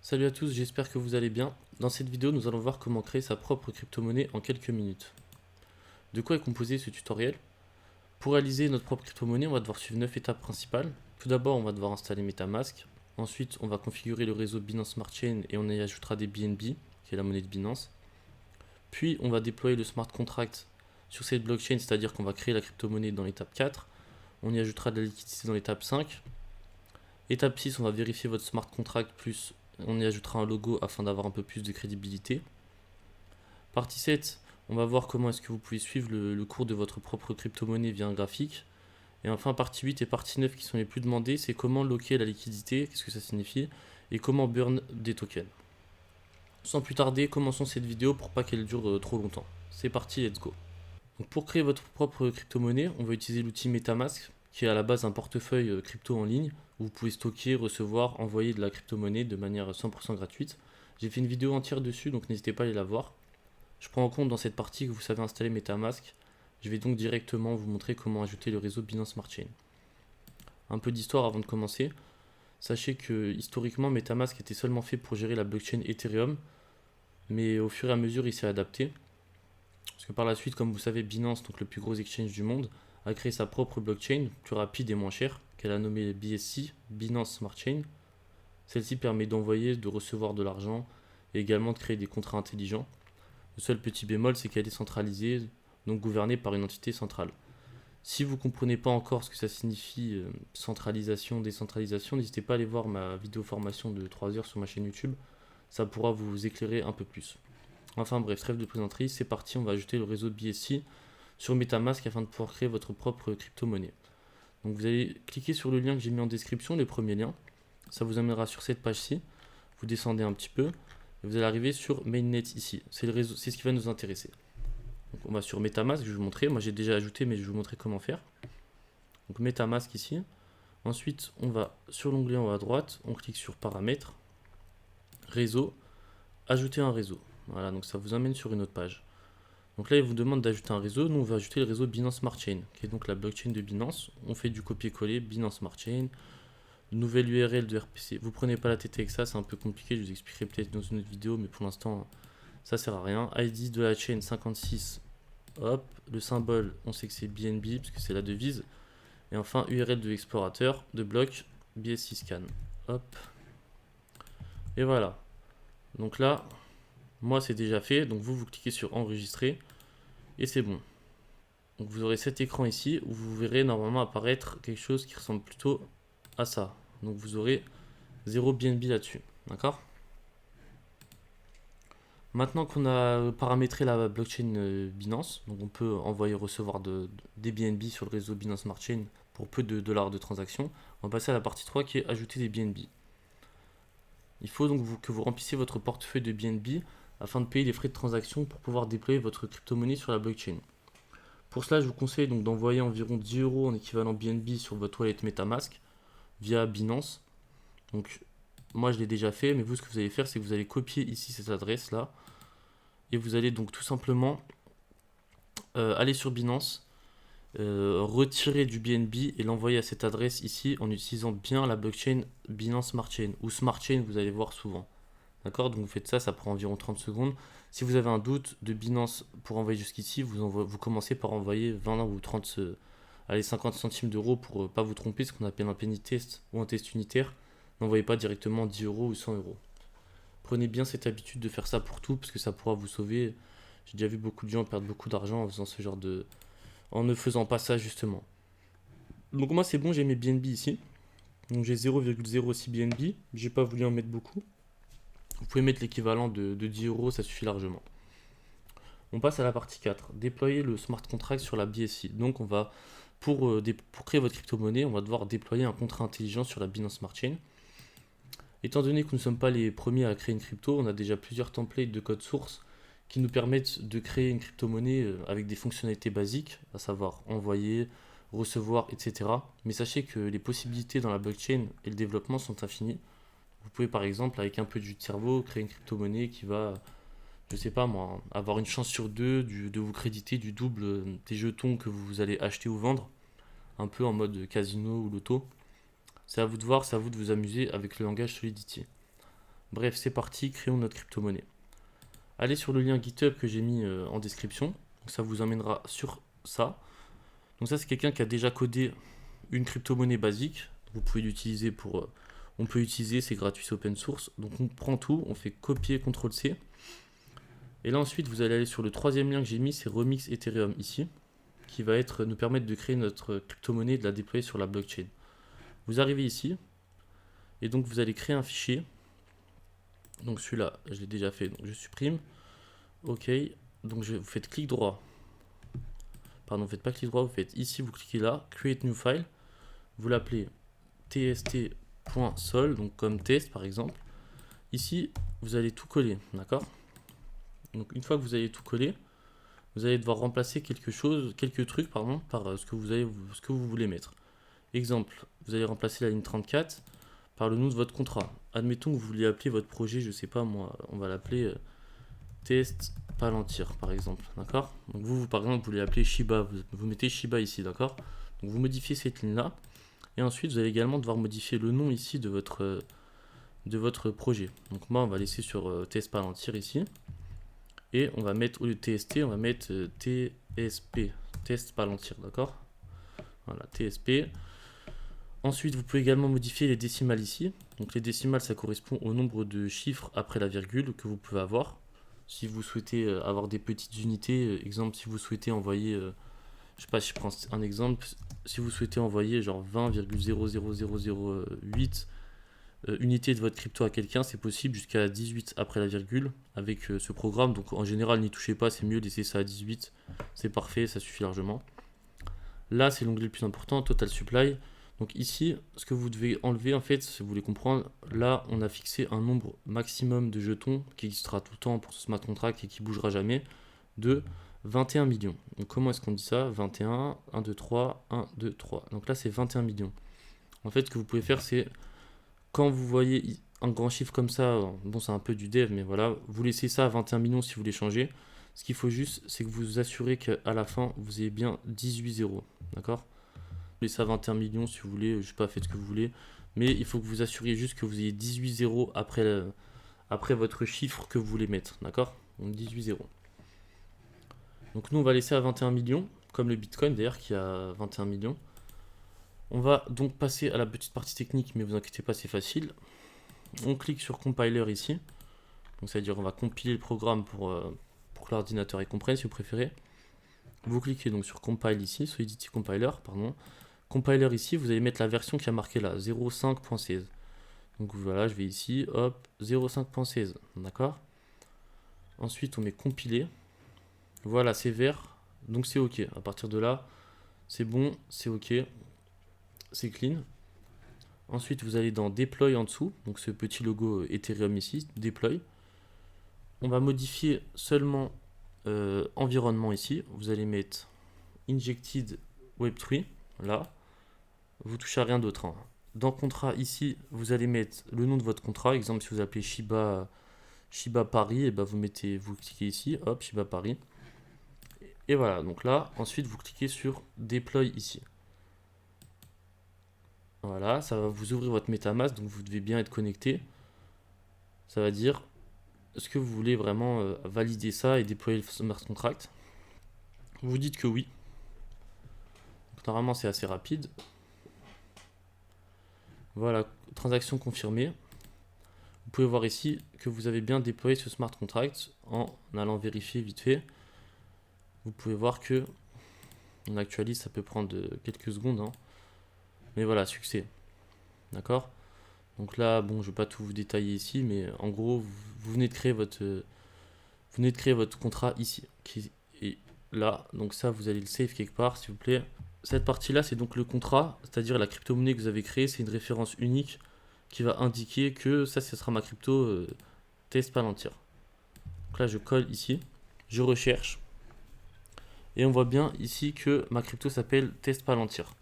Salut à tous, j'espère que vous allez bien. Dans cette vidéo, nous allons voir comment créer sa propre crypto-monnaie en quelques minutes. De quoi est composé ce tutoriel? Pour réaliser notre propre crypto-monnaie, on va devoir suivre 9 étapes principales. Tout d'abord, on va devoir installer MetaMask. Ensuite, on va configurer le réseau Binance Smart Chain et on y ajoutera des BNB, qui est la monnaie de Binance. Puis, on va déployer le smart contract sur cette blockchain, c'est-à-dire qu'on va créer la crypto-monnaie dans l'étape 4. On y ajoutera de la liquidité dans l'étape 5. Étape 6, on va vérifier votre smart contract plus on y ajoutera un logo afin d'avoir un peu plus de crédibilité. Partie 7, on va voir comment est-ce que vous pouvez suivre le cours de votre propre crypto-monnaie via un graphique. Et enfin, partie 8 et partie 9 qui sont les plus demandées, c'est comment locker la liquidité, qu'est-ce que ça signifie, et comment burn des tokens. Sans plus tarder, commençons cette vidéo pour pas qu'elle dure trop longtemps. C'est parti, let's go. Donc pour créer votre propre crypto-monnaie, on va utiliser l'outil MetaMask, qui est à la base un portefeuille crypto en ligne, où vous pouvez stocker, recevoir, envoyer de la crypto-monnaie de manière 100% gratuite. J'ai fait une vidéo entière dessus, donc n'hésitez pas à aller la voir. Je prends en compte dans cette partie que vous savez installer MetaMask. Je vais donc directement vous montrer comment ajouter le réseau Binance Smart Chain. Un peu d'histoire avant de commencer. Sachez que historiquement, MetaMask était seulement fait pour gérer la blockchain Ethereum, mais au fur et à mesure, il s'est adapté. Parce que par la suite, comme vous savez, Binance, donc le plus gros exchange du monde, a créé sa propre blockchain, plus rapide et moins chère, qu'elle a nommée BSC, Binance Smart Chain. Celle-ci permet d'envoyer, de recevoir de l'argent et également de créer des contrats intelligents. Le seul petit bémol, c'est qu'elle est centralisée, donc gouvernée par une entité centrale. Si vous ne comprenez pas encore ce que ça signifie centralisation, décentralisation, n'hésitez pas à aller voir ma vidéo formation de 3 heures sur ma chaîne YouTube. Ça pourra vous éclairer un peu plus. Enfin bref, trêve de plaisanterie, c'est parti, on va ajouter le réseau de BSC sur MetaMask afin de pouvoir créer votre propre crypto-monnaie. Donc vous allez cliquer sur le lien que j'ai mis en description, le premier lien. Ça vous amènera sur cette page-ci. Vous descendez un petit peu et vous allez arriver sur Mainnet ici. C'est ce qui va nous intéresser. Donc on va sur MetaMask, je vais vous montrer. Moi j'ai déjà ajouté, mais je vais vous montrer comment faire. Donc MetaMask ici. Ensuite, on va sur l'onglet en haut à droite, on clique sur Paramètres, Réseau, Ajouter un réseau. Voilà, donc ça vous amène sur une autre page. Donc là, il vous demande d'ajouter un réseau. Nous, on va ajouter le réseau Binance Smart Chain, qui est donc la blockchain de Binance. On fait du copier-coller, Binance Smart Chain, nouvelle URL de RPC. Vous prenez pas la tête avec ça, c'est un peu compliqué. Je vous expliquerai peut-être dans une autre vidéo, mais pour l'instant, ça sert à rien. ID de la chain 56. Hop, le symbole, on sait que c'est BNB, parce que c'est la devise. Et enfin, URL de l'explorateur, de bloc, BSC scan. Hop. Et voilà. Donc là, moi, c'est déjà fait. Donc vous cliquez sur enregistrer. Et c'est bon. Donc vous aurez cet écran ici où vous verrez normalement apparaître quelque chose qui ressemble plutôt à ça. Donc vous aurez 0 BNB là-dessus. D'accord? Maintenant qu'on a paramétré la blockchain Binance, donc on peut envoyer recevoir des BNB sur le réseau Binance Smart Chain pour peu de dollars de transaction. On va passer à la partie 3 qui est ajouter des BNB. Il faut donc que vous remplissiez votre portefeuille de BNB afin de payer les frais de transaction pour pouvoir déployer votre crypto-monnaie sur la blockchain. Pour cela, je vous conseille donc d'envoyer environ 10 euros en équivalent BNB sur votre wallet MetaMask via Binance. Donc, moi je l'ai déjà fait, mais vous, ce que vous allez faire, c'est que vous allez copier ici cette adresse là et vous allez donc tout simplement aller sur Binance, retirer du BNB et l'envoyer à cette adresse ici en utilisant bien la blockchain Binance Smart Chain ou Smart Chain, vous allez voir souvent. D'accord? Donc vous faites ça, ça prend environ 30 secondes. Si vous avez un doute de Binance pour envoyer jusqu'ici, vous commencez par envoyer 20 ou 30, allez, 50 centimes d'euros pour ne pas vous tromper, ce qu'on appelle un penny test ou un test unitaire. N'envoyez pas directement 10 euros ou 100 euros. Prenez bien cette habitude de faire ça pour tout, parce que ça pourra vous sauver. J'ai déjà vu beaucoup de gens perdre beaucoup d'argent en faisant ce genre de... en ne faisant pas ça justement. Donc moi c'est bon, j'ai mes BNB ici. Donc j'ai 0,06 BNB. J'ai pas voulu en mettre beaucoup. Vous pouvez mettre l'équivalent de 10 euros, ça suffit largement. On passe à la partie 4, déployer le smart contract sur la BSC. Donc on va, pour créer votre crypto-monnaie, on va devoir déployer un contrat intelligent sur la Binance Smart Chain. Étant donné que nous ne sommes pas les premiers à créer une crypto, on a déjà plusieurs templates de code source qui nous permettent de créer une crypto-monnaie avec des fonctionnalités basiques, à savoir envoyer, recevoir, etc. Mais sachez que les possibilités dans la blockchain et le développement sont infinies. Vous pouvez par exemple, avec un peu de jus de cerveau, créer une crypto-monnaie qui va, je sais pas moi, avoir une chance sur deux de vous créditer du double des jetons que vous allez acheter ou vendre, un peu en mode casino ou loto. C'est à vous de voir, c'est à vous de vous amuser avec le langage Solidity. Bref, c'est parti, créons notre crypto-monnaie. Allez sur le lien GitHub que j'ai mis en description. Donc, ça vous emmènera sur ça. Donc ça, c'est quelqu'un qui a déjà codé une crypto-monnaie basique. Vous pouvez l'utiliser pour... on peut utiliser, c'est gratuit, c'est open source. Donc on prend tout, on fait copier, CTRL-C. Et là ensuite, vous allez aller sur le troisième lien que j'ai mis, c'est Remix Ethereum ici, qui va nous permettre de créer notre crypto-monnaie et de la déployer sur la blockchain. Vous arrivez ici, et donc vous allez créer un fichier. Donc celui-là, je l'ai déjà fait, donc je supprime. OK, donc vous faites clic droit. Pardon, vous ne faites pas clic droit, vous faites ici, vous cliquez là, Create New File. Vous l'appelez tst.sol, donc comme test par exemple. Ici, vous allez tout coller, d'accord? Donc une fois que vous avez tout collé, vous allez devoir remplacer quelques trucs pardon, par ce que vous voulez mettre. Exemple, vous allez remplacer la ligne 34 par le nom de votre contrat. Admettons que vous voulez appeler votre projet, je sais pas moi, on va l'appeler test Palantir par exemple, d'accord? Donc vous par exemple, vous voulez appeler Shiba, vous mettez Shiba ici, d'accord? Donc vous modifiez cette ligne là, et ensuite vous allez également devoir modifier le nom ici de votre projet. Donc moi on va laisser sur test Palantir ici, et on va mettre au lieu de TST, on va mettre TSP, test Palantir, d'accord? Voilà, TSP. Ensuite, vous pouvez également modifier les décimales ici. Donc les décimales, ça correspond au nombre de chiffres après la virgule que vous pouvez avoir. Si vous souhaitez avoir des petites unités, exemple, si vous souhaitez envoyer, je sais pas, si je prends un exemple, si vous souhaitez envoyer genre 20,00008 unités de votre crypto à quelqu'un, c'est possible jusqu'à 18 après la virgule avec ce programme. Donc en général, n'y touchez pas, c'est mieux, laissez ça à 18. C'est parfait, ça suffit largement. Là, c'est l'onglet le plus important, Total Supply. Donc ici, ce que vous devez enlever, en fait, si vous voulez comprendre, là, on a fixé un nombre maximum de jetons qui existera tout le temps pour ce smart contract et qui bougera jamais, de 21 millions. Donc comment est-ce qu'on dit ça? 21, 1, 2, 3, 1, 2, 3. Donc là, c'est 21 millions. En fait, ce que vous pouvez faire, c'est, quand vous voyez un grand chiffre comme ça, bon, c'est un peu du dev, mais voilà, vous laissez ça à 21 millions si vous voulez changer. Ce qu'il faut juste, c'est que vous vous assurez qu'à la fin, vous ayez bien 18 zéros. D'accord? Laissez à 21 millions si vous voulez, je sais pas, faites ce que vous voulez. Mais il faut que vous assuriez juste que vous ayez 18 zéros après votre chiffre que vous voulez mettre. D'accord? Donc 18 zéros. Donc nous, on va laisser à 21 millions, comme le Bitcoin d'ailleurs qui a 21 millions. On va donc passer à la petite partie technique, mais vous inquiétez pas, c'est facile. On clique sur Compiler ici. Donc ça veut dire qu'on va compiler le programme pour que l'ordinateur y comprenne si vous préférez. Vous cliquez donc sur Compile ici, Solidity Compiler, pardon. Compiler ici, vous allez mettre la version qui a marqué là, 0.5.16. Donc voilà, je vais ici, hop, 0.5.16, d'accord? Ensuite, on met compiler. Voilà, c'est vert, donc c'est OK. À partir de là, c'est bon, c'est OK, c'est clean. Ensuite, vous allez dans Deploy en dessous, donc ce petit logo Ethereum ici, Deploy. On va modifier seulement environnement ici. Vous allez mettre Injected Web3, là. Vous touchez à rien d'autre. Hein. Dans contrat ici, vous allez mettre le nom de votre contrat. Exemple, si vous appelez Shiba Paris, et ben vous cliquez ici, hop, Shiba Paris. Et voilà, donc là, ensuite vous cliquez sur Deploy ici. Voilà, ça va vous ouvrir votre MetaMask, donc vous devez bien être connecté. Ça va dire, est-ce que vous voulez vraiment valider ça et déployer le smart contract? Vous dites que oui. Donc, normalement, c'est assez rapide. Voilà, transaction confirmée. Vous pouvez voir ici que vous avez bien déployé ce smart contract en allant vérifier vite fait. Vous pouvez voir que on actualise, ça peut prendre quelques secondes. Hein. Mais voilà, succès. D'accord? Donc là, bon, je ne vais pas tout vous détailler ici, mais en gros, vous venez de créer votre contrat ici, qui est là. Donc ça, vous allez le save quelque part, s'il vous plaît. Cette partie-là, c'est donc le contrat, c'est-à-dire la crypto-monnaie que vous avez créée. C'est une référence unique qui va indiquer que ça, ce sera ma crypto test Palantir. Donc là, je colle ici, je recherche. Et on voit bien ici que ma crypto s'appelle test Palantir.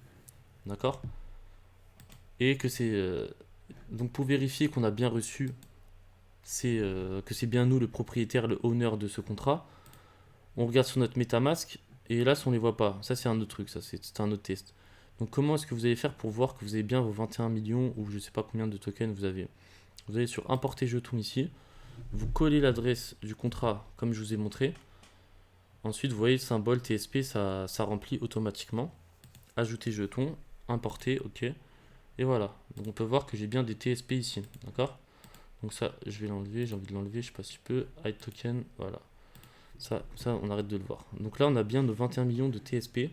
D'accord? Et que c'est... donc pour vérifier qu'on a bien reçu, que c'est bien nous le propriétaire, le owner de ce contrat, on regarde sur notre MetaMask, et là, on ne les voit pas. Ça, c'est un autre truc, ça, c'est un autre test. Donc comment est-ce que vous allez faire pour voir que vous avez bien vos 21 millions, ou je ne sais pas combien de tokens vous avez? Vous allez sur importer jeton ici. Vous collez l'adresse du contrat comme je vous ai montré. Ensuite, vous voyez le symbole TSP, ça remplit automatiquement. Ajouter jeton, importer, ok. Et voilà. Donc on peut voir que j'ai bien des TSP ici. D'accord? Donc ça, je vais l'enlever. J'ai envie de l'enlever. Je sais pas si je peux. Hide token, voilà. Ça, on arrête de le voir. Donc là, on a bien nos 21 millions de TSP.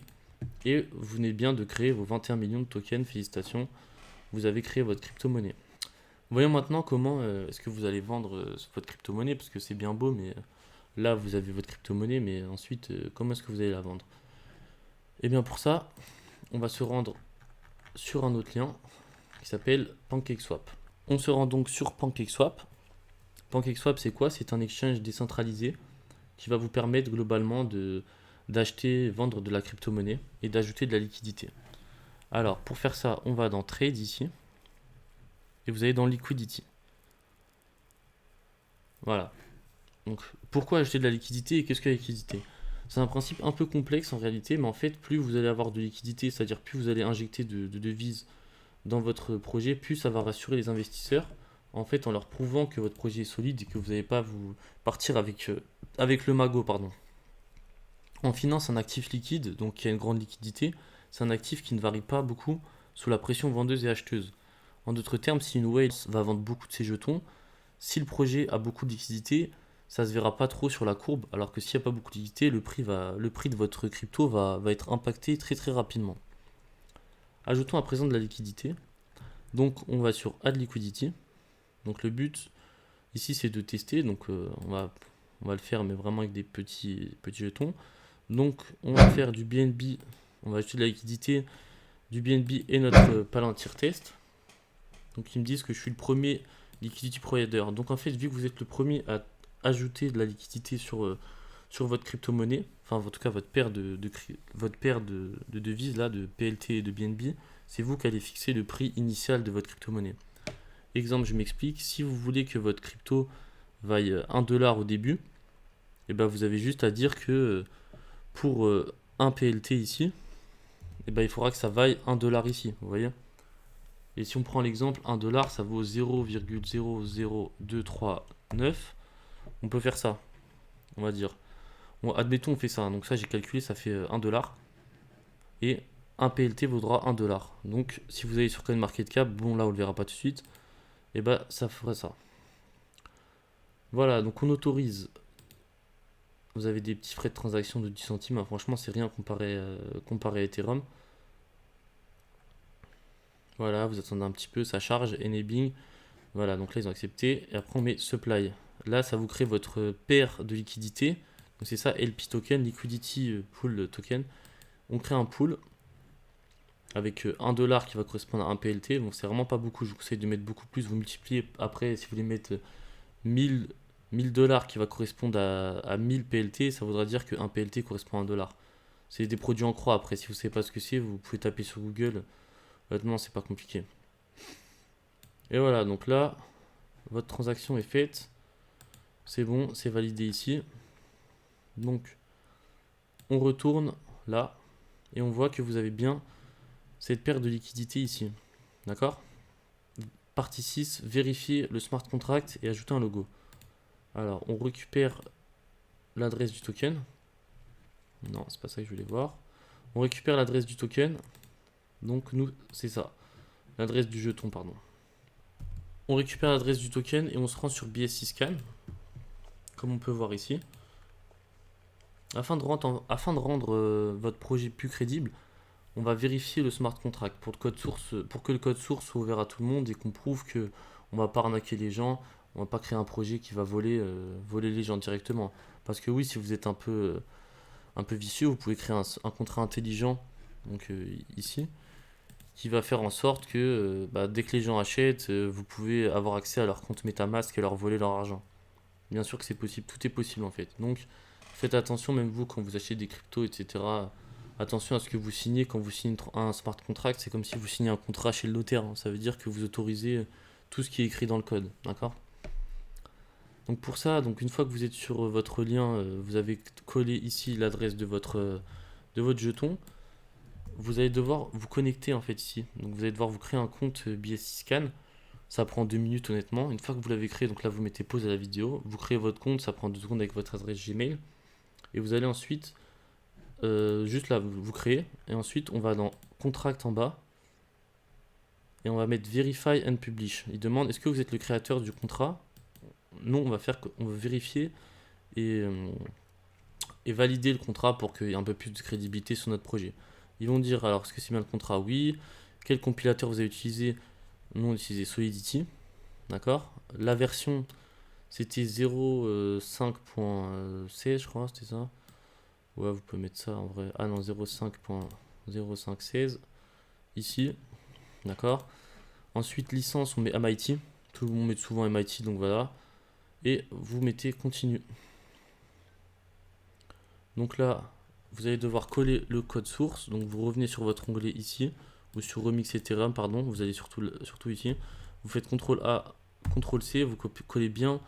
Et vous venez bien de créer vos 21 millions de tokens. Félicitations. Vous avez créé votre crypto-monnaie. Voyons maintenant comment est-ce que vous allez vendre votre crypto-monnaie. Parce que c'est bien beau, mais là, vous avez votre crypto-monnaie. Mais ensuite, comment est-ce que vous allez la vendre? Et bien pour ça, on va se rendre sur un autre lien qui s'appelle PancakeSwap. On se rend donc sur PancakeSwap. PancakeSwap, c'est quoi? C'est un exchange décentralisé qui va vous permettre globalement d'acheter, vendre de la crypto-monnaie et d'ajouter de la liquidité. Alors, pour faire ça, on va dans Trade ici et vous allez dans Liquidity. Voilà. Donc, pourquoi acheter de la liquidité et qu'est-ce que la liquidité? C'est un principe un peu complexe en réalité, mais en fait, plus vous allez avoir de liquidité, c'est-à-dire plus vous allez injecter de devises dans votre projet, plus ça va rassurer les investisseurs, en fait, en leur prouvant que votre projet est solide et que vous n'allez pas vous partir avec le magot, pardon. En finance, un actif liquide, donc qui a une grande liquidité, c'est un actif qui ne varie pas beaucoup sous la pression vendeuse et acheteuse. En d'autres termes, si une whale va vendre beaucoup de ses jetons, si le projet a beaucoup de liquidité, ça ne se verra pas trop sur la courbe, alors que s'il n'y a pas beaucoup de liquidité, le prix de votre crypto va être impacté très très rapidement. Ajoutons à présent de la liquidité. Donc on va sur Add Liquidity. Donc le but ici c'est de tester. Donc on va le faire mais vraiment avec des petits jetons. Donc on va faire du BNB. On va ajouter de la liquidité, du BNB et notre Palantir test. Donc ils me disent que je suis le premier liquidity provider. Donc en fait vu que vous êtes le premier à ajouter de la liquidité sur votre crypto-monnaie, enfin en tout cas votre paire de devises là, de PLT et de BNB, c'est vous qui allez fixer le prix initial de votre crypto-monnaie. Exemple, je m'explique, si vous voulez que votre crypto vaille 1 dollar au début, et ben vous avez juste à dire que pour un PLT ici, et ben il faudra que ça vaille 1 dollar ici, vous voyez. Et si on prend l'exemple, 1 dollar ça vaut 0,00239, on peut faire ça, on va dire. Bon, admettons on fait ça, donc ça j'ai calculé, ça fait 1 dollar. Et un PLT vaudra 1 dollar. Donc si vous allez sur CoinMarketCap, bon là on le verra pas tout de suite, et bah ça ferait ça. Voilà, donc on autorise. Vous avez des petits frais de transaction de 10 centimes, hein, franchement c'est rien comparé à Ethereum. Voilà, vous attendez un petit peu, ça charge, enabling. Voilà, donc là ils ont accepté. Et après on met supply. Là ça vous crée votre paire de liquidité. Donc c'est ça, LP token, liquidity pool token. On crée un pool avec 1 dollar qui va correspondre à un PLT. Bon, c'est vraiment pas beaucoup, je vous conseille de mettre beaucoup plus. Vous multipliez après, si vous voulez mettre 1000 dollars qui va correspondre à 1000 PLT, ça voudra dire qu'un PLT correspond à 1 dollar. C'est des produits en croix. Après, si vous ne savez pas ce que c'est, vous pouvez taper sur Google. Honnêtement, c'est pas compliqué. Et voilà, donc là, votre transaction est faite. C'est bon, c'est validé ici. Donc, on retourne là et on voit que vous avez bien cette paire de liquidités ici. D'accord? Partie 6, vérifier le smart contract et ajouter un logo. Alors, on récupère l'adresse du token. Non, c'est pas ça que je voulais voir. On récupère l'adresse du token. Donc, nous, c'est ça. L'adresse du jeton, pardon. On récupère l'adresse du token et on se rend sur BSC Scan, comme on peut voir ici. Afin de rendre votre projet plus crédible, on va vérifier le smart contract pour que le code source soit ouvert à tout le monde et qu'on prouve que on va pas arnaquer les gens, on va pas créer un projet qui va voler les gens directement. Parce que oui, si vous êtes un peu vicieux, vous pouvez créer un contrat intelligent, donc ici, qui va faire en sorte que dès que les gens achètent, vous pouvez avoir accès à leur compte MetaMask et leur voler leur argent. Bien sûr que c'est possible, tout est possible en fait. Donc faites attention, même vous, quand vous achetez des cryptos, etc. Attention à ce que vous signez quand vous signez un smart contract. C'est comme si vous signez un contrat chez le notaire, hein. Ça veut dire que vous autorisez tout ce qui est écrit dans le code. D'accord? Donc pour ça, donc une fois que vous êtes sur votre lien, vous avez collé ici l'adresse de votre jeton. Vous allez devoir vous connecter en fait ici. Donc vous allez devoir vous créer un compte BSC Scan. Ça prend 2 minutes honnêtement. Une fois que vous l'avez créé, donc là vous mettez pause à la vidéo, vous créez votre compte, ça prend 2 secondes avec votre adresse Gmail. Et vous allez ensuite, juste là, vous créez. Et ensuite on va dans Contract en bas. Et on va mettre Verify and Publish. Il demande est-ce que vous êtes le créateur du contrat? Non, on va vérifier et, valider le contrat pour qu'il y ait un peu plus de crédibilité sur notre projet. Ils vont dire alors est-ce que c'est bien le contrat? Oui. Quel compilateur vous avez utilisé? Nous on a utilisé Solidity. D'accord. La version c'était 0.5.16 je crois, c'était ça. Ouais, vous pouvez mettre ça en vrai. Ah non, 0.5.0516 ici. D'accord. Ensuite, licence, on met MIT. Tout le monde met souvent MIT, donc voilà. Et vous mettez continue. Donc là, vous allez devoir coller le code source. Donc vous revenez sur votre onglet ici, ou sur Remix Ethereum, pardon. Vous allez surtout ici. Vous faites CTRL A, CTRL C. Vous collez bien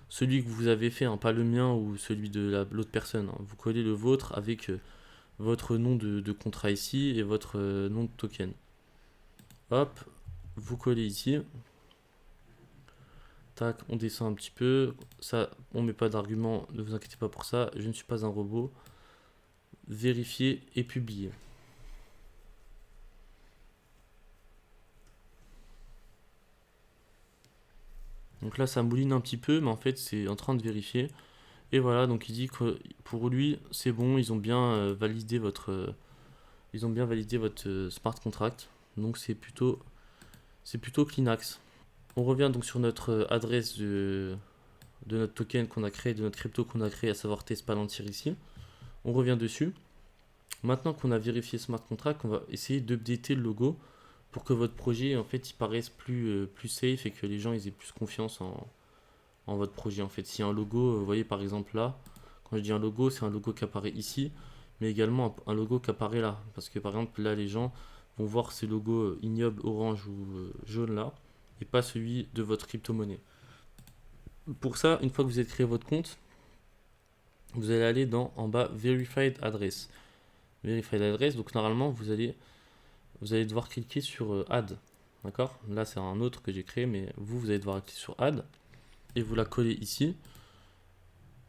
celui que vous avez fait, hein, pas le mien ou celui de l'autre personne. Hein. Vous collez le vôtre avec votre nom de contrat ici et votre nom de token. Hop, vous collez ici. Tac, on descend un petit peu. Ça, on met pas d'argument, ne vous inquiétez pas pour ça. Je ne suis pas un robot. Vérifier et publier. Donc là, ça mouline un petit peu, mais en fait, c'est en train de vérifier. Et voilà, donc il dit que pour lui, c'est bon, ils ont bien validé votre, smart contract. Donc c'est plutôt Cleanax. On revient donc sur notre adresse de notre token qu'on a créé, de notre crypto qu'on a créé, à savoir Test Palantir ici. On revient dessus. Maintenant qu'on a vérifié Smart Contract, on va essayer d'updater le logo pour que votre projet en fait il paraisse plus safe et que les gens ils aient plus confiance en votre projet. En fait, s'il y a un logo, vous voyez par exemple là, quand je dis un logo, c'est un logo qui apparaît ici, mais également un logo qui apparaît là. Parce que par exemple là, les gens vont voir ces logos ignobles orange ou jaune là, et pas celui de votre crypto-monnaie. Pour ça, une fois que vous avez créé votre compte, vous allez aller en bas Verified Address. Verified Address, donc normalement vous allez devoir cliquer sur Add. D'accord. Là c'est un autre que j'ai créé, mais vous allez devoir cliquer sur Add et vous la collez ici.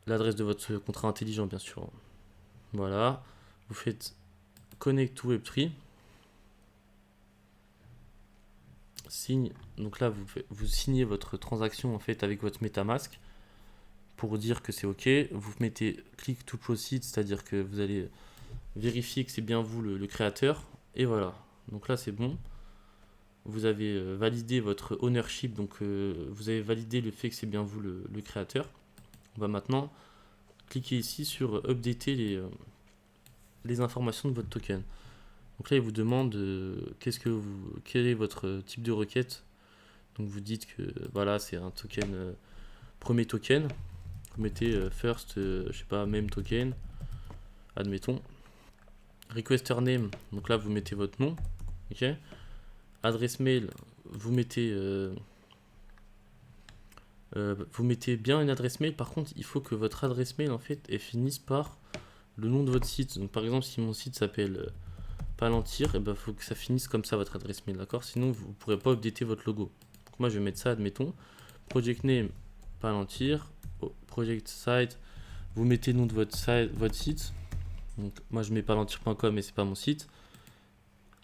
L'adresse de votre contrat intelligent, bien sûr. Voilà. Vous faites Connect to Web3. Signe. Donc là, vous signez votre transaction en fait avec votre MetaMask pour dire que c'est OK. Vous mettez Click to Proceed, c'est-à-dire que vous allez vérifier que c'est bien vous le créateur. Et voilà. Donc là, c'est bon. Vous avez validé votre ownership, donc vous avez validé le fait que c'est bien vous le créateur. On va maintenant cliquer ici sur updater les informations de votre token. Donc là, il vous demande quel est votre type de requête. Donc vous dites que voilà, c'est un token, premier token. Vous mettez first, je sais pas, même token, admettons. Requester name, donc là vous mettez votre nom, ok. Adresse mail, vous mettez bien une adresse mail. Par contre, il faut que votre adresse mail en fait elle finisse par le nom de votre site. Donc par exemple, si mon site s'appelle Palantir, et ben faut que ça finisse comme ça votre adresse mail, d'accord? Sinon vous ne pourrez pas updater votre logo. Donc moi je vais mettre ça, admettons. Project name Palantir, project site, vous mettez le nom de votre site. Donc moi je mets palantir.com mais c'est pas mon site.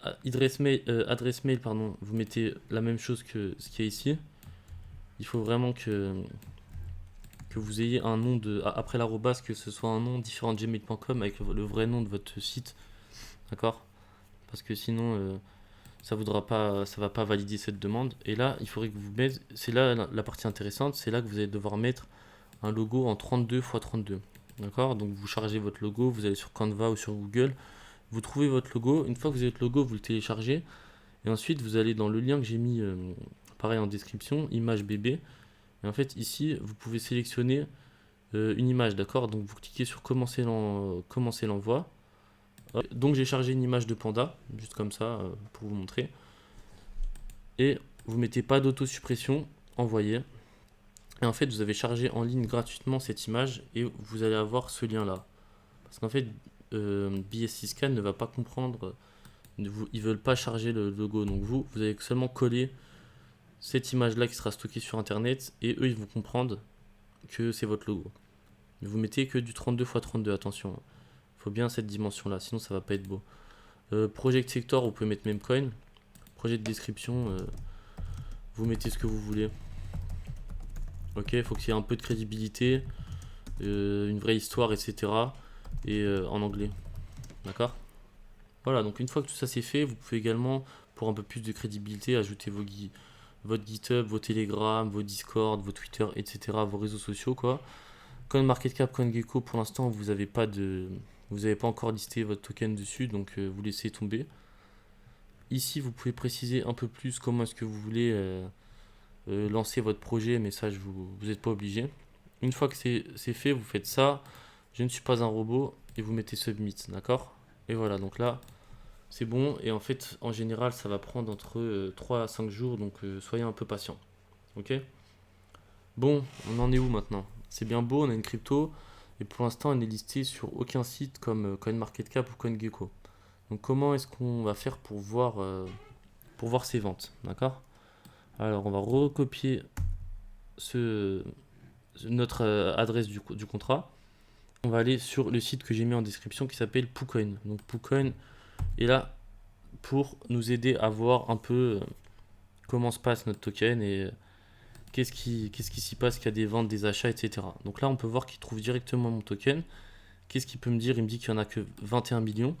Adresse mail, pardon, vous mettez la même chose que ce qu'il y a ici. Il faut vraiment que vous ayez un nom après l'arrobas, que ce soit un nom différent de gmail.com avec le vrai nom de votre site, d'accord? Parce que sinon ça va pas valider cette demande. Et là il faudrait que vous mettez, c'est là la partie intéressante, c'est là que vous allez devoir mettre un logo en 32 x 32, d'accord? Donc vous chargez votre logo, vous allez sur Canva ou sur Google, vous trouvez votre logo. Une fois que vous avez votre logo, vous le téléchargez et ensuite vous allez dans le lien que j'ai mis pareil en description, image bébé. Et en fait ici vous pouvez sélectionner une image, d'accord? Donc vous cliquez sur commencer l'envoi. Donc j'ai chargé une image de panda, juste comme ça pour vous montrer. Et vous mettez pas d'autosuppression, envoyer. Et en fait vous avez chargé en ligne gratuitement cette image et vous allez avoir ce lien là. Parce qu'en fait BSC Scan ne va pas comprendre, ils veulent pas charger le logo. Donc vous allez seulement coller cette image-là qui sera stockée sur Internet et eux, ils vont comprendre que c'est votre logo. Ne vous mettez que du 32 x 32, attention. Il faut bien cette dimension-là, sinon ça va pas être beau. Project Sector, vous pouvez mettre Memecoin. Projet de description, vous mettez ce que vous voulez. Ok, il faut qu'il y ait un peu de crédibilité, une vraie histoire, etc. Et en anglais. D'accord? Voilà, donc une fois que tout ça c'est fait, vous pouvez également, pour un peu plus de crédibilité, ajouter votre GitHub, vos Telegram, vos Discord, vos Twitter, etc., vos réseaux sociaux, quoi. CoinMarketCap, CoinGecko, pour l'instant, vous n'avez pas encore listé votre token dessus, donc vous laissez tomber. Ici, vous pouvez préciser un peu plus comment est-ce que vous voulez lancer votre projet, mais ça, vous n'êtes pas obligé. Une fois que c'est fait, vous faites ça. Je ne suis pas un robot et vous mettez Submit, d'accord? Et voilà, donc là, c'est bon. Et en fait, en général, ça va prendre entre 3 à 5 jours, donc soyez un peu patient. Ok? Bon, on en est où maintenant? C'est bien beau, on a une crypto, et pour l'instant, elle n'est listée sur aucun site comme CoinMarketCap ou CoinGecko. Donc comment est-ce qu'on va faire pour voir ces ventes, d'accord? Alors on va recopier notre adresse du contrat. On va aller sur le site que j'ai mis en description qui s'appelle PooCoin. Donc PooCoin est là pour nous aider à voir un peu comment se passe notre token et qu'est-ce qui s'y passe, qu'il y a des ventes, des achats, etc. Donc là on peut voir qu'il trouve directement mon token. Qu'est-ce qu'il peut me dire? Il me dit qu'il n'y en a que 21 millions.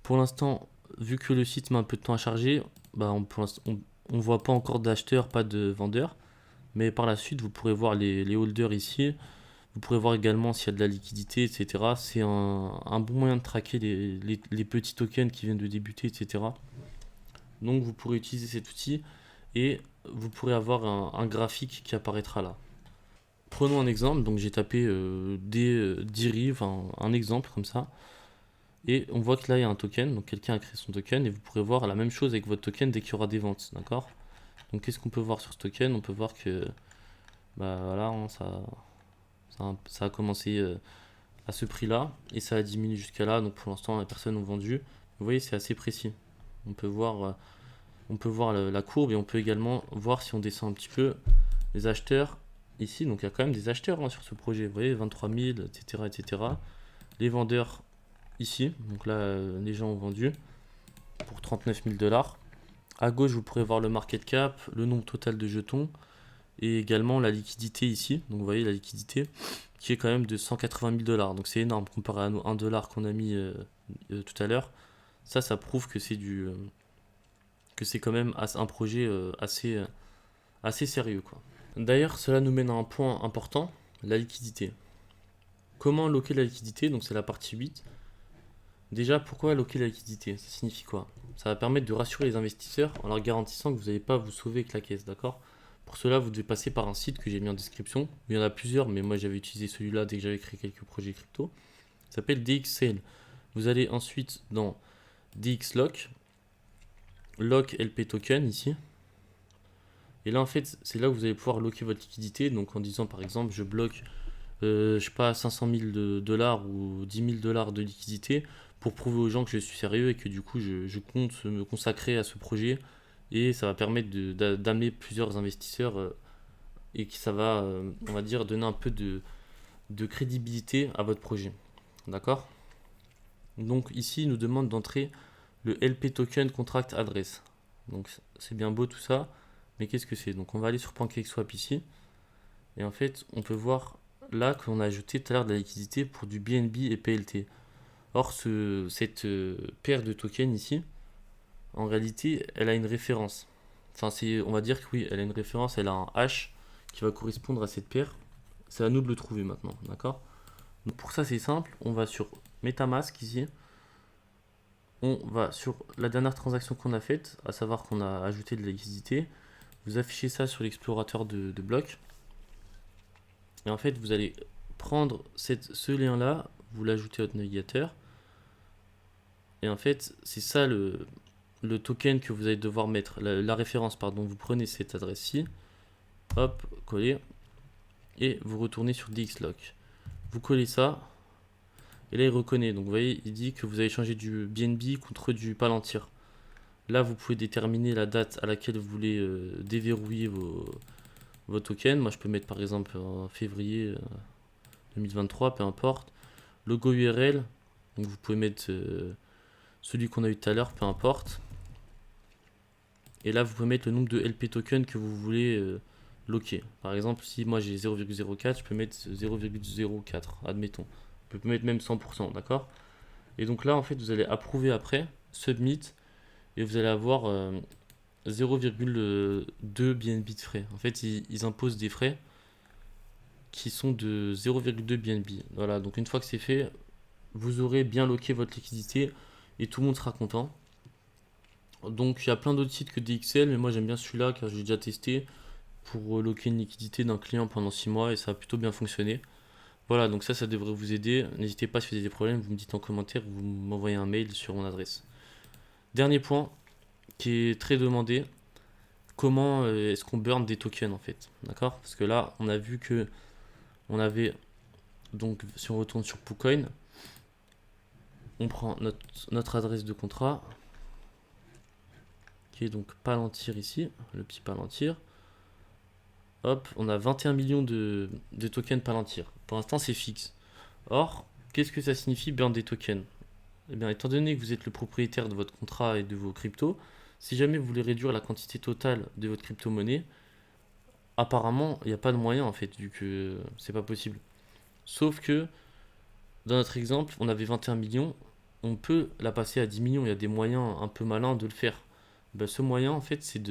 Pour l'instant, vu que le site met un peu de temps à charger, bah on voit pas encore d'acheteurs, pas de vendeurs. Mais par la suite, vous pourrez voir les holders ici. Vous pourrez voir également s'il y a de la liquidité, etc. C'est un bon moyen de traquer les petits tokens qui viennent de débuter, etc. Donc vous pourrez utiliser cet outil et vous pourrez avoir un graphique qui apparaîtra là. Prenons un exemple. Donc j'ai tapé DIRI, enfin un exemple comme ça. Et on voit que là il y a un token, donc quelqu'un a créé son token et vous pourrez voir la même chose avec votre token dès qu'il y aura des ventes, d'accord? Donc qu'est-ce qu'on peut voir sur ce token? On peut voir que bah voilà, hein, ça a commencé à ce prix-là et ça a diminué jusqu'à là, donc pour l'instant les personnes ont vendu. Vous voyez, c'est assez précis. On peut voir la courbe et on peut également voir si on descend un petit peu les acheteurs ici. Donc il y a quand même des acheteurs hein, sur ce projet. Vous voyez, 23 000, etc., etc. Les vendeurs ici, donc là les gens ont vendu pour 39 000 $. À gauche, vous pourrez voir le market cap, le nombre total de jetons et également la liquidité ici. Donc vous voyez la liquidité qui est quand même de 180 000 $. Donc c'est énorme comparé à nos 1 dollar qu'on a mis tout à l'heure. Ça prouve que c'est quand même un projet assez sérieux, quoi. D'ailleurs, cela nous mène à un point important, la liquidité. Comment loquer la liquidité? Donc c'est la partie 8. Déjà, pourquoi loquer la liquidité? Ça signifie quoi? Ça va permettre de rassurer les investisseurs en leur garantissant que vous n'allez pas vous sauver avec la caisse, d'accord? Pour cela, vous devez passer par un site que j'ai mis en description. Il y en a plusieurs, mais moi j'avais utilisé celui-là dès que j'avais créé quelques projets crypto. Ça s'appelle DXSale. Vous allez ensuite dans DXLock, Lock LP Token ici. Et là, en fait, c'est là où vous allez pouvoir locker votre liquidité. Donc en disant par exemple, je bloque, je sais pas, 500 000 $ ou 10 000 $ de liquidité pour prouver aux gens que je suis sérieux et que du coup, je compte me consacrer à ce projet. Et ça va permettre d'amener plusieurs investisseurs et que ça va, on va dire, donner un peu de crédibilité à votre projet. D'accord? Donc ici, il nous demande d'entrer le LP Token Contract Address. Donc c'est bien beau tout ça, mais qu'est-ce que c'est? Donc on va aller sur PancakeSwap ici. Et en fait, on peut voir là qu'on a ajouté tout à l'heure de la liquidité pour du BNB et PLT. Or, cette paire de tokens ici, en réalité, elle a une référence. Enfin, on va dire que oui, elle a une référence, elle a un hash qui va correspondre à cette paire. C'est à nous de le trouver maintenant, d'accord? Donc pour ça, c'est simple. On va sur MetaMask ici. On va sur la dernière transaction qu'on a faite, à savoir qu'on a ajouté de la liquidité. Vous affichez ça sur l'explorateur de blocs. Et en fait, vous allez prendre ce lien-là, vous l'ajoutez à votre navigateur. Et en fait, c'est ça le token que vous allez devoir mettre, la référence, pardon. Vous prenez cette adresse-ci, hop, collez, et vous retournez sur DXLock. Vous collez ça, et là il reconnaît. Donc vous voyez, il dit que vous avez changé du BNB contre du Palantir. Là, vous pouvez déterminer la date à laquelle vous voulez déverrouiller vos tokens. Moi, je peux mettre par exemple en février 2023, peu importe. Logo URL, donc vous pouvez mettre celui qu'on a eu tout à l'heure, peu importe. Et là, vous pouvez mettre le nombre de LP tokens que vous voulez loquer. Par exemple, si moi j'ai 0,04, je peux mettre 0,04, admettons. Je peux mettre même 100%, d'accord? Et donc là, en fait, vous allez approuver après, submit, et vous allez avoir 0,2 BNB de frais. En fait, ils imposent des frais qui sont de 0,2 BNB. Voilà, donc une fois que c'est fait, vous aurez bien loqué votre liquidité et tout le monde sera content. Donc il y a plein d'autres sites que DXL, mais moi j'aime bien celui-là car j'ai déjà testé pour loquer une liquidité d'un client pendant 6 mois et ça a plutôt bien fonctionné. Voilà, donc ça devrait vous aider. N'hésitez pas si vous avez des problèmes, vous me dites en commentaire, vous m'envoyez un mail sur mon adresse. Dernier point qui est très demandé, comment est-ce qu'on burn des tokens en fait, d'accord? Parce que là, on a vu que on avait, donc si on retourne sur PooCoin, on prend notre adresse de contrat, qui est donc Palantir ici, le petit Palantir. Hop, on a 21 millions de tokens Palantir. Pour l'instant, c'est fixe. Or, qu'est-ce que ça signifie burn des tokens? Eh bien, étant donné que vous êtes le propriétaire de votre contrat et de vos cryptos, si jamais vous voulez réduire la quantité totale de votre crypto-monnaie, apparemment, il n'y a pas de moyen en fait, vu que c'est pas possible. Sauf que, dans notre exemple, on avait 21 millions, on peut la passer à 10 millions. Il y a des moyens un peu malins de le faire. Ben, ce moyen, en fait, c'est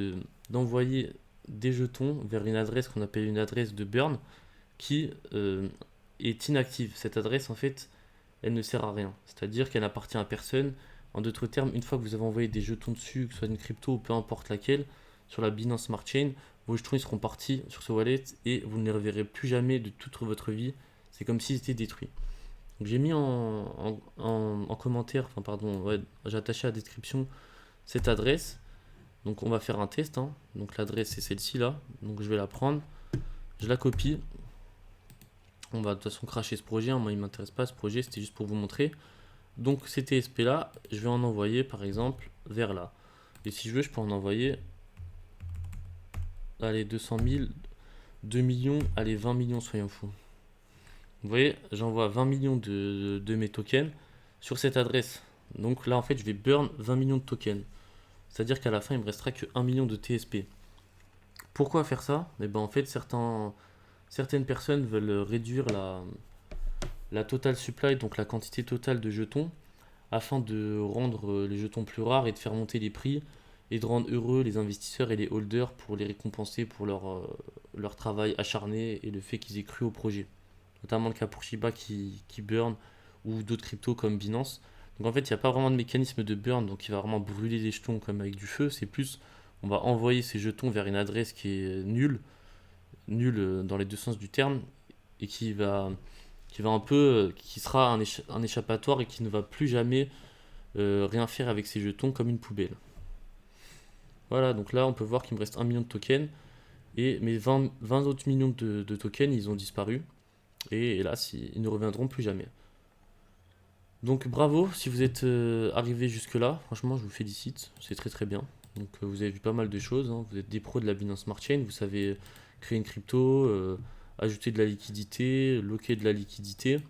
d'envoyer des jetons vers une adresse qu'on appelle une adresse de burn qui est inactive. Cette adresse, en fait, elle ne sert à rien. C'est-à-dire qu'elle n'appartient à personne. En d'autres termes, une fois que vous avez envoyé des jetons dessus, que ce soit une crypto ou peu importe laquelle, sur la Binance Smart Chain, vos jetons ils seront partis sur ce wallet et vous ne les reverrez plus jamais de toute votre vie. C'est comme s'ils étaient détruits. Donc j'ai mis en commentaire, enfin pardon, ouais, j'ai attaché à la description cette adresse. Donc on va faire un test, hein. Donc l'adresse c'est celle-ci là. Donc je vais la prendre, je la copie. On va de toute façon cracher ce projet, hein. Moi il ne m'intéresse pas ce projet, c'était juste pour vous montrer. Donc ces TSP là, je vais en envoyer par exemple vers là. Et si je veux, je peux en envoyer, allez, 200 000, 2 millions, allez, 20 millions, soyons fous. Vous voyez, j'envoie 20 millions de mes tokens sur cette adresse. Donc là, en fait, je vais burn 20 millions de tokens. C'est-à-dire qu'à la fin, il me restera que 1 million de TSP. Pourquoi faire ça? Eh ben, en fait, certaines personnes veulent réduire la total supply, donc la quantité totale de jetons, afin de rendre les jetons plus rares et de faire monter les prix et de rendre heureux les investisseurs et les holders pour les récompenser pour leur travail acharné et le fait qu'ils aient cru au projet. Notamment le cas pour Shiba qui burn ou d'autres cryptos comme Binance. Donc en fait, il n'y a pas vraiment de mécanisme de burn, donc il va vraiment brûler les jetons comme avec du feu. C'est plus, on va envoyer ces jetons vers une adresse qui est nulle dans les deux sens du terme, et qui va un peu, qui sera un échappatoire et qui ne va plus jamais rien faire avec ces jetons comme une poubelle. Voilà, donc là on peut voir qu'il me reste 1 million de tokens, et mes 20 autres millions de tokens, ils ont disparu. Et hélas, ils ne reviendront plus jamais. Donc bravo, si vous êtes arrivé jusque là, franchement je vous félicite, c'est très très bien. Donc vous avez vu pas mal de choses, hein. Vous êtes des pros de la Binance Smart Chain, vous savez créer une crypto, ajouter de la liquidité, loquer de la liquidité.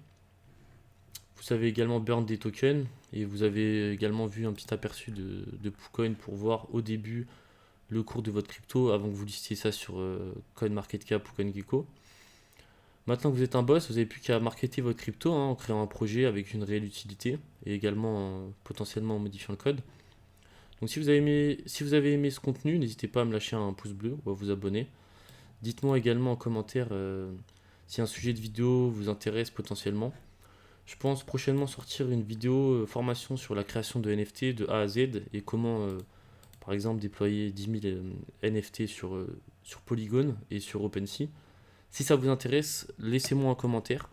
Vous savez également burn des tokens, et vous avez également vu un petit aperçu de PooCoin pour voir au début le cours de votre crypto avant que vous listiez ça sur CoinMarketCap ou CoinGecko. Maintenant que vous êtes un boss, vous n'avez plus qu'à marketer votre crypto, hein, en créant un projet avec une réelle utilité et également potentiellement en modifiant le code. Donc si vous avez aimé ce contenu, n'hésitez pas à me lâcher un pouce bleu ou à vous abonner. Dites-moi également en commentaire si un sujet de vidéo vous intéresse potentiellement. Je pense prochainement sortir une vidéo formation sur la création de NFT de A à Z et comment par exemple déployer 10 000 NFT sur Polygon et sur OpenSea. Si ça vous intéresse, laissez-moi un commentaire.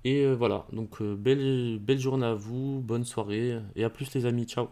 Et voilà, donc belle journée à vous, bonne soirée, et à plus les amis, ciao.